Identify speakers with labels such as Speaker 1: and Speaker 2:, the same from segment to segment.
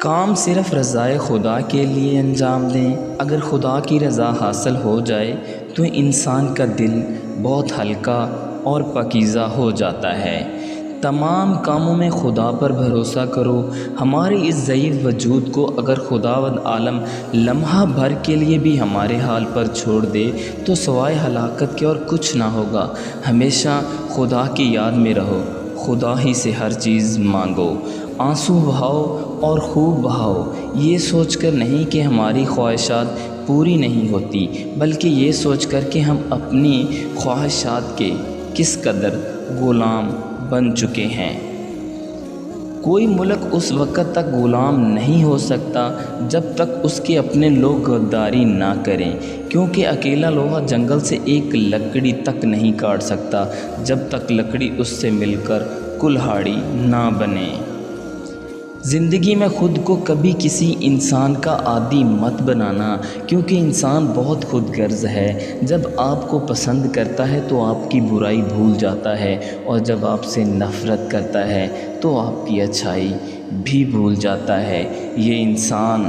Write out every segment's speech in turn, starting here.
Speaker 1: کام صرف رضائے خدا کے لیے انجام دیں۔ اگر خدا کی رضا حاصل ہو جائے تو انسان کا دل بہت ہلکا اور پاکیزہ ہو جاتا ہے۔ تمام کاموں میں خدا پر بھروسہ کرو۔ ہمارے اس ضعیف وجود کو اگر خداوند عالم لمحہ بھر کے لیے بھی ہمارے حال پر چھوڑ دے تو سوائے ہلاکت کے اور کچھ نہ ہوگا۔ ہمیشہ خدا کی یاد میں رہو، خدا ہی سے ہر چیز مانگو، آنسو بہاؤ اور خوب بہاؤ، یہ سوچ کر نہیں کہ ہماری خواہشات پوری نہیں ہوتی، بلکہ یہ سوچ کر کہ ہم اپنی خواہشات کے کس قدر غلام بن چکے ہیں۔ کوئی ملک اس وقت تک غلام نہیں ہو سکتا جب تک اس کے اپنے لوگ غداری نہ کریں، کیونکہ اکیلا لوہا جنگل سے ایک لکڑی تک نہیں کاٹ سکتا جب تک لکڑی اس سے مل کر کلہاڑی نہ بنے۔ زندگی میں خود کو کبھی کسی انسان کا عادی مت بنانا، کیونکہ انسان بہت خود غرض ہے۔ جب آپ کو پسند کرتا ہے تو آپ کی برائی بھول جاتا ہے، اور جب آپ سے نفرت کرتا ہے تو آپ کی اچھائی بھی بھول جاتا ہے۔ یہ انسان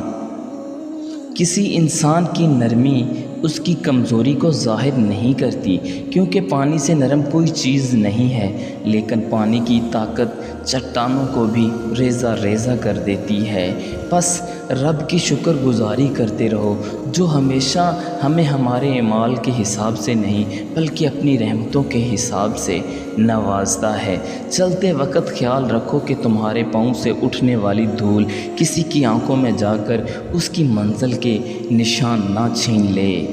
Speaker 1: کسی انسان کی نرمی اس کی کمزوری کو ظاہر نہیں کرتی، کیونکہ پانی سے نرم کوئی چیز نہیں ہے، لیکن پانی کی طاقت چٹانوں کو بھی ریزہ ریزہ کر دیتی ہے۔ بس رب کی شکر گزاری کرتے رہو، جو ہمیشہ ہمیں ہمارے اعمال کے حساب سے نہیں بلکہ اپنی رحمتوں کے حساب سے نوازتا ہے۔ چلتے وقت خیال رکھو کہ تمہارے پاؤں سے اٹھنے والی دھول کسی کی آنکھوں میں جا کر اس کی منزل کے نشان نہ چھین لے۔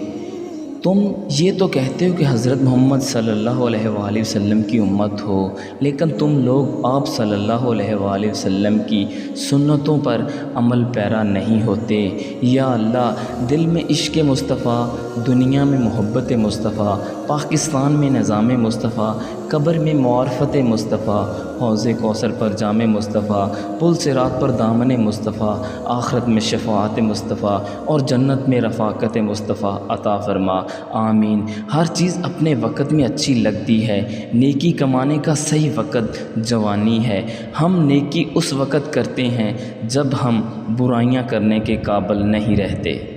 Speaker 1: تم یہ تو کہتے ہو کہ حضرت محمد صلی اللہ علیہ وآلہ وسلم کی امت ہو، لیکن تم لوگ آپ صلی اللہ علیہ وآلہ وسلم کی سنتوں پر عمل پیرا نہیں ہوتے۔ یا اللہ، دل میں عشق مصطفیٰ، دنیا میں محبت مصطفیٰ، پاکستان میں نظام مصطفیٰ، قبر میں معرفت مصطفیٰ، حوض کوثر پر جام مصطفیٰ، پل صراط پر دامن مصطفیٰ، آخرت میں شفاعت مصطفیٰ اور جنت میں رفاقت مصطفیٰ عطا فرما۔ آمین۔ ہر چیز اپنے وقت میں اچھی لگتی ہے۔ نیکی کمانے کا صحیح وقت جوانی ہے۔ ہم نیکی اس وقت کرتے ہیں جب ہم برائیاں کرنے کے قابل نہیں رہتے۔